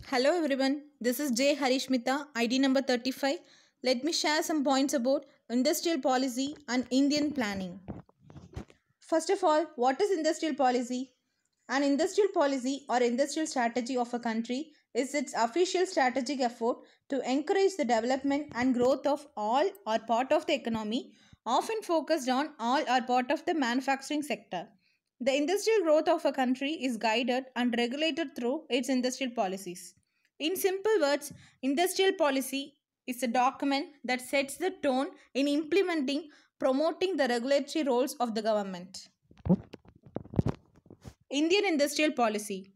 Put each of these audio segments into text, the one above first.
Hello everyone, this is J. Harishmita, ID number 35. Let me share some points about industrial policy and Indian planning. First of all, what is industrial policy? An industrial policy or industrial strategy of a country is its official strategic effort to encourage the development and growth of all or part of the economy, often focused on all or part of the manufacturing sector. The industrial growth of a country is guided and regulated through its industrial policies. In simple words, industrial policy is a document that sets the tone in implementing, promoting the regulatory roles of the government. Indian industrial policy.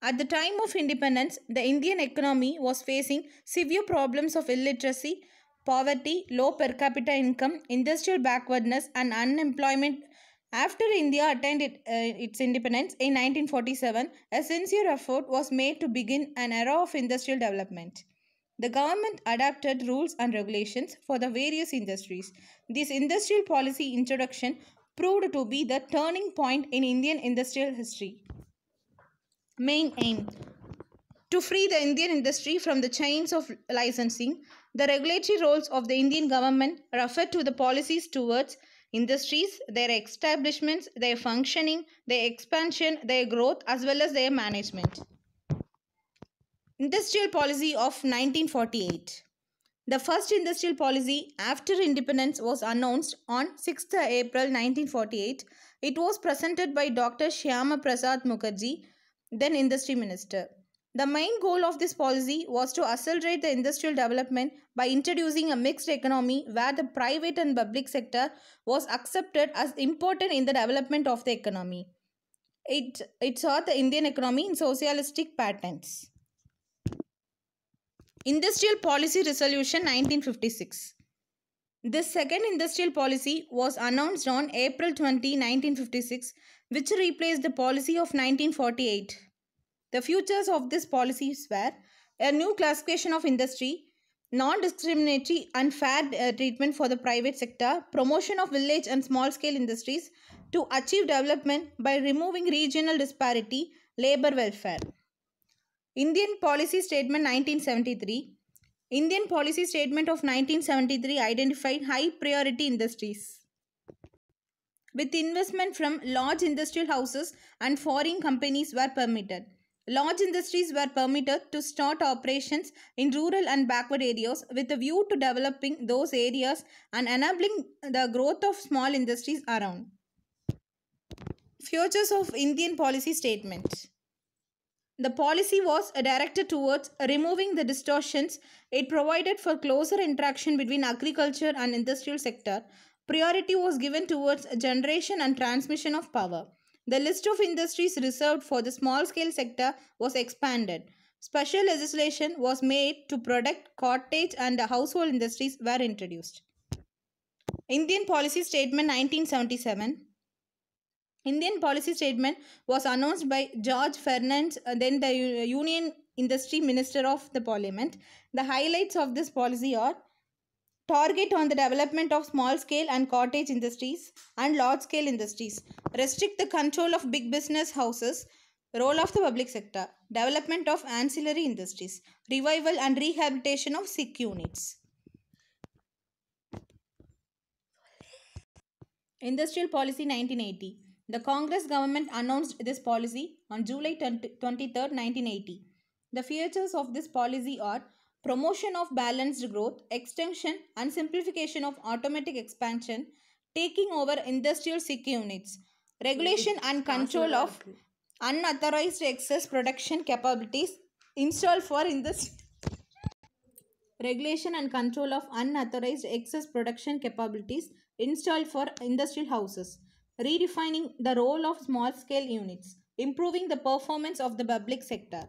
At the time of independence, the Indian economy was facing severe problems of illiteracy, poverty, low per capita income, industrial backwardness, and unemployment. After India attained its independence in 1947, a sincere effort was made to begin an era of industrial development. The government adapted rules and regulations for the various industries. This industrial policy introduction proved to be the turning point in Indian industrial history. Main aim: to free the Indian industry from the chains of licensing. The regulatory roles of the Indian government refer to the policies towards industries, their establishments, their functioning, their expansion, their growth, as well as their management. Industrial policy of 1948. The first industrial policy after independence was announced on 6th April 1948. It was presented by Dr. Shyama Prasad Mukherjee, then Industry Minister. The main goal of this policy was to accelerate the industrial development by introducing a mixed economy where the private and public sector was accepted as important in the development of the economy. It saw the Indian economy in socialistic patterns. Industrial Policy Resolution 1956. This second industrial policy was announced on April 20, 1956, which replaced the policy of 1948. The features of this policies were a new classification of industry, non-discriminatory and fair treatment for the private sector, promotion of village and small-scale industries to achieve development by removing regional disparity, labor welfare. Indian Policy Statement 1973. Indian Policy Statement of 1973 identified high priority industries with investment from large industrial houses and foreign companies were permitted. Large industries were permitted to start operations in rural and backward areas with a view to developing those areas and enabling the growth of small industries around. Features of Indian Policy Statement. The policy was directed towards removing the distortions. It provided for closer interaction between agriculture and industrial sector. Priority was given towards generation and transmission of power. The list of industries reserved for the small-scale sector was expanded. Special legislation was made to protect cottage and household industries were introduced. Indian Policy Statement 1977. Indian Policy Statement was announced by George Fernandes, then the Union Industry Minister of the Parliament. The highlights of this policy are: target on the development of small-scale and cottage industries and large-scale industries, restrict the control of big business houses, role of the public sector, development of ancillary industries, revival and rehabilitation of sick units. Industrial Policy 1980. The Congress government announced this policy on July 23, 1980. The features of this policy are: promotion of balanced growth, extension and simplification of automatic expansion, taking over industrial sick units, regulation and control of unauthorized excess production capabilities installed for regulation and control of unauthorized excess production capabilities installed for industrial houses, redefining the role of small-scale units, improving the performance of the public sector.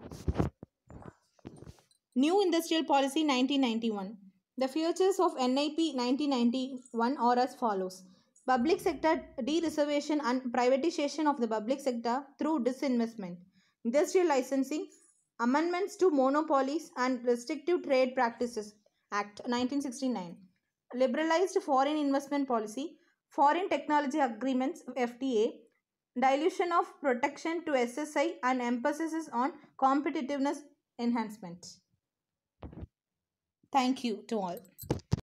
New Industrial Policy 1991. The features of NIP 1991 are as follows: public sector de-reservation and privatization of the public sector through disinvestment, industrial licensing, amendments to Monopolies and Restrictive Trade Practices Act 1969, liberalized foreign investment policy, foreign technology agreements FTA, dilution of protection to SSI and emphasis on competitiveness enhancement. Thank you to all.